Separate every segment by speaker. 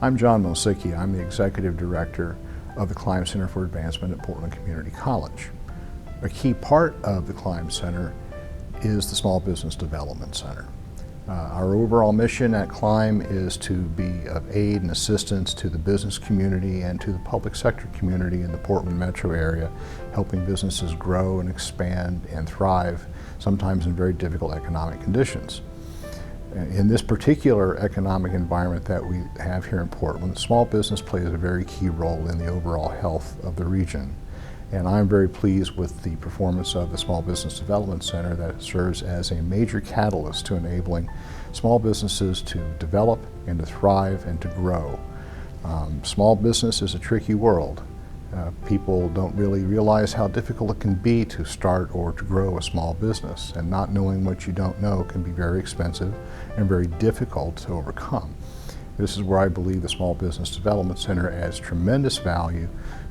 Speaker 1: I'm John Mosicki. I'm the Executive Director of the Climb Center for Advancement at Portland Community College. A key part of the Climb Center is the Small Business Development Center. Our overall mission at Climb is to be of aid and assistance to the business community and to the public sector community in the Portland metro area, helping businesses grow and expand and thrive, sometimes in very difficult economic conditions. In this particular economic environment that we have here in Portland, small business plays a very key role in the overall health of the region. And I'm very pleased with the performance of the Small Business Development Center that serves as a major catalyst to enabling small businesses to develop and to thrive and to grow. Small business is a tricky world. People don't really realize how difficult it can be to start or to grow a small business, and not knowing what you don't know can be very expensive and very difficult to overcome. This is where I believe the Small Business Development Center adds tremendous value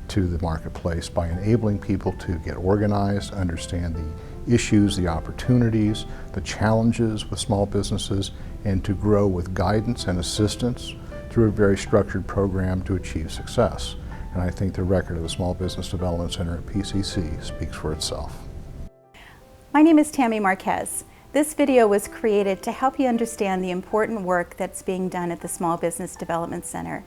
Speaker 1: to the marketplace by enabling people to get organized, understand the issues, the opportunities, the challenges with small businesses, and to grow with guidance and assistance through a very structured program to achieve success. And I think the record of the Small Business Development Center at PCC speaks for itself.
Speaker 2: My name is Tammy Marquez. This video was created to help you understand the important work that's being done at the Small Business Development Center.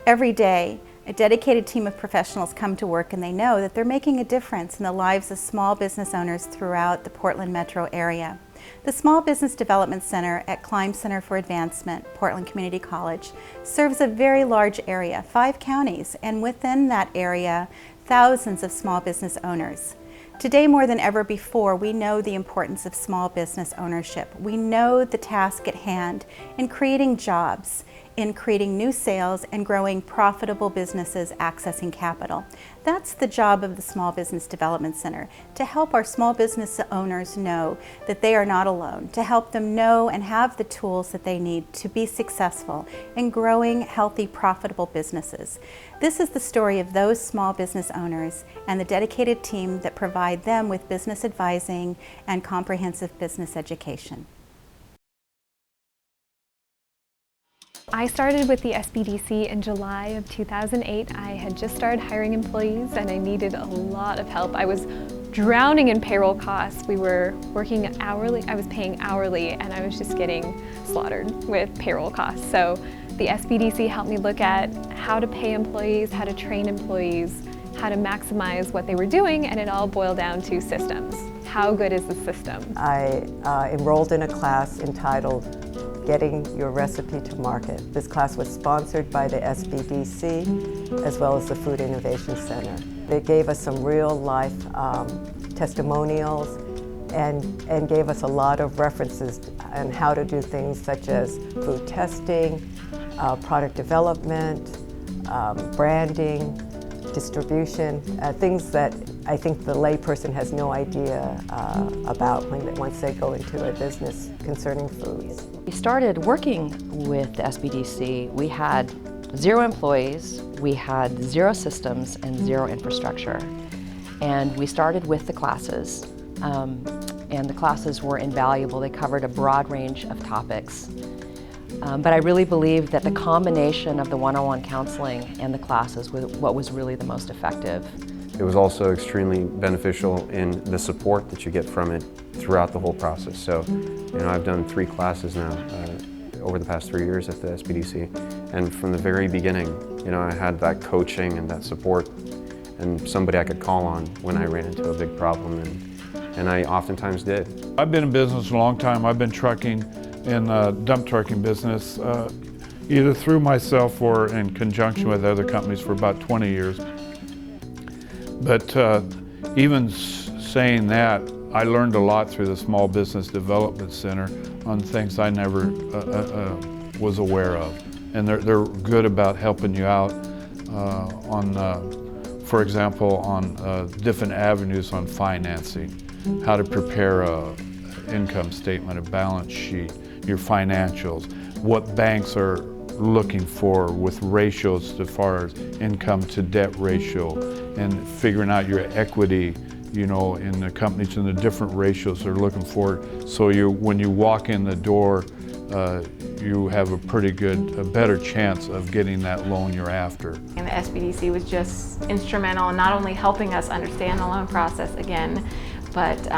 Speaker 2: Every day, a dedicated team of professionals come to work and they know that they're making a difference in the lives of small business owners throughout the Portland metro area. The Small Business Development Center at Climb Center for Advancement, Portland Community College, serves a very large area, 5 counties, and within that area, thousands of small business owners. Today, more than ever before, we know the importance of small business ownership. We know the task at hand in creating jobs, in creating new sales and growing profitable businesses accessing capital. That's the job of the Small Business Development Center, to help our small business owners know that they are not alone, to help them know and have the tools that they need to be successful in growing healthy, profitable businesses. This is the story of those small business owners and the dedicated team that provide them with business advising and comprehensive business education.
Speaker 3: I started with the SBDC in July of 2008. I had just started hiring employees and I needed a lot of help. I was drowning in payroll costs. We were working hourly, I was paying hourly, and I was just getting slaughtered with payroll costs. So the SBDC helped me look at how to pay employees, how to train employees, how to maximize what they were doing, and it all boiled down to systems. How good is the system?
Speaker 4: I enrolled in a class entitled Getting Your Recipe to Market. This class was sponsored by the SBDC as well as the Food Innovation Center. They gave us some real life testimonials and gave us a lot of references on how to do things such as food testing, product development, branding, distribution, things that I think the layperson has no idea about once they go into a business concerning foods.
Speaker 5: We started working with the SBDC. We had 0 employees, we had 0 systems, and 0 infrastructure. And we started with the classes, and the classes were invaluable. They covered a broad range of topics. But I really believe that the combination of the one-on-one counseling and the classes was what was really the most effective.
Speaker 6: It was also extremely beneficial in the support that you get from it throughout the whole process. So, I've done 3 classes now over the past 3 years at the SBDC, and from the very beginning, I had that coaching and that support, and somebody I could call on when I ran into a big problem, and I oftentimes did.
Speaker 7: I've been in business a long time. I've been trucking in dump trucking business, either through myself or in conjunction with other companies for about 20 years. But even saying that, I learned a lot through the Small Business Development Center on things I never was aware of. And they're good about helping you out for example, on different avenues on financing, how to prepare a income statement, a balance sheet, your financials, what banks are looking for with ratios as far as income to debt ratio, and figuring out your equity, in the companies and the different ratios they're looking for. So when you walk in the door you have a better chance of getting that loan you're after.
Speaker 8: And the SBDC was just instrumental in not only helping us understand the loan process again, but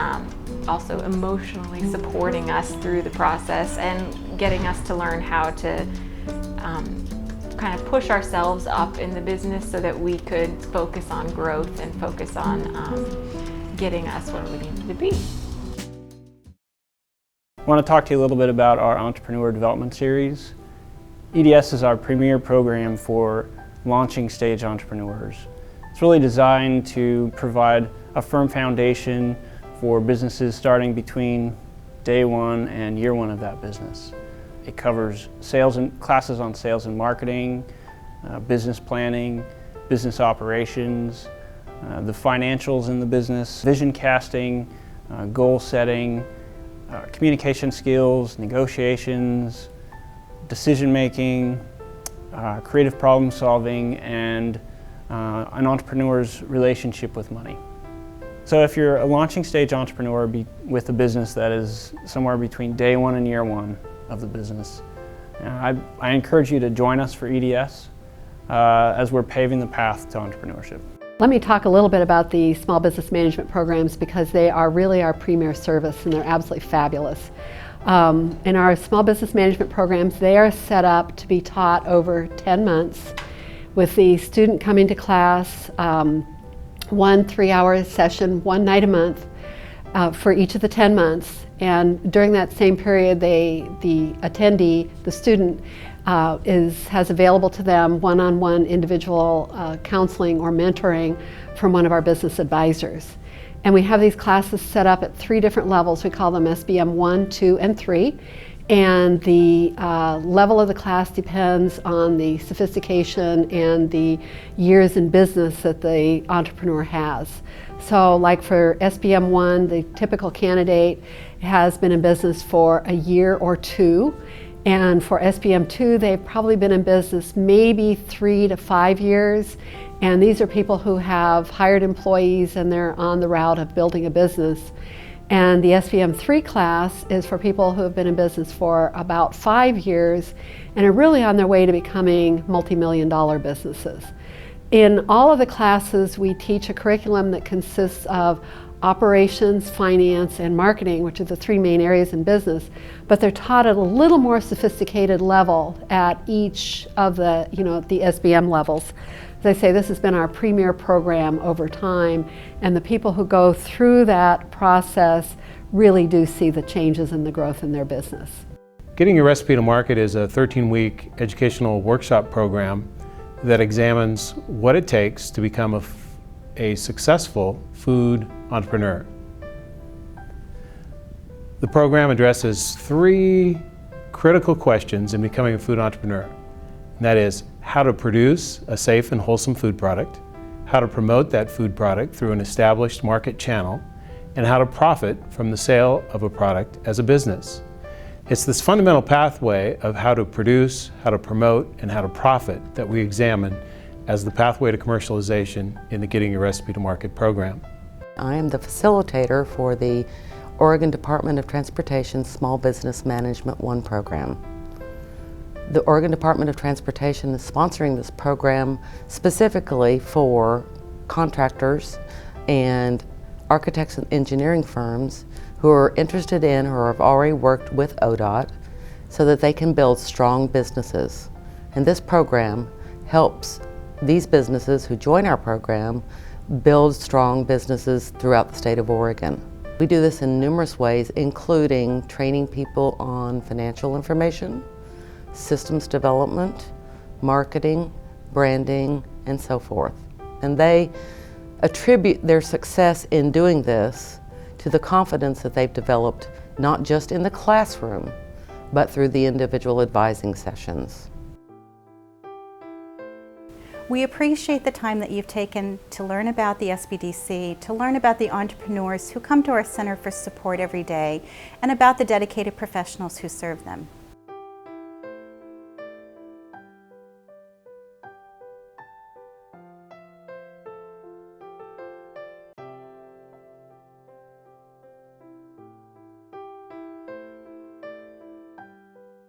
Speaker 8: also emotionally supporting us through the process and getting us to learn how to kind of push ourselves up in the business so that we could focus on growth and focus on getting us where we needed to be.
Speaker 9: I want to talk to you a little bit about our Entrepreneur Development Series. EDS is our premier program for launching stage entrepreneurs. It's really designed to provide a firm foundation for businesses starting between day one and year one of that business. It covers classes on sales and marketing, business planning, business operations, the financials in the business, vision casting, goal setting, communication skills, negotiations, decision making, creative problem solving, and an entrepreneur's relationship with money. So if you're a launching stage entrepreneur with a business that is somewhere between day one and year one of the business, I encourage you to join us for EDS as we're paving the path to entrepreneurship.
Speaker 10: Let me talk a little bit about the small business management programs because they are really our premier service and they're absolutely fabulous. In our small business management programs, they are set up to be taught over 10 months with the student coming to class 1 3-hour session, 1 night a month for each of the 10 months. And during that same period, the attendee, the student, has available to them one-on-one individual counseling or mentoring from one of our business advisors. And we have these classes set up at 3 different levels. We call them SBM 1, 2, and 3. And the level of the class depends on the sophistication and the years in business that the entrepreneur has. So like for SBM 1, the typical candidate has been in business for a year or 2. And for SBM 2, they've probably been in business maybe 3 to 5 years. And these are people who have hired employees and they're on the route of building a business. And the SBM 3 class is for people who have been in business for about 5 years and are really on their way to becoming multi-million-dollar businesses. In all of the classes, we teach a curriculum that consists of operations, finance, and marketing, which are the 3 main areas in business, but they're taught at a little more sophisticated level at each of the, the SBM levels. As I say, this has been our premier program over time, and the people who go through that process really do see the changes in the growth in their business.
Speaker 11: Getting Your Recipe to Market is a 13-week educational workshop program that examines what it takes to become a successful food entrepreneur. The program addresses 3 critical questions in becoming a food entrepreneur. And that is how to produce a safe and wholesome food product, how to promote that food product through an established market channel, and how to profit from the sale of a product as a business. It's this fundamental pathway of how to produce, how to promote, and how to profit that we examine as the pathway to commercialization in the Getting Your Recipe to Market program.
Speaker 4: I am the facilitator for the Oregon Department of Transportation Small Business Management 1 program. The Oregon Department of Transportation is sponsoring this program specifically for contractors and architects and engineering firms who are interested in or have already worked with ODOT so that they can build strong businesses. And this program helps these businesses who join our program build strong businesses throughout the state of Oregon. We do this in numerous ways, including training people on financial information, systems development, marketing, branding, and so forth. And they attribute their success in doing this to the confidence that they've developed not just in the classroom, but through the individual advising sessions.
Speaker 2: We appreciate the time that you've taken to learn about the SBDC, to learn about the entrepreneurs who come to our center for support every day, and about the dedicated professionals who serve them.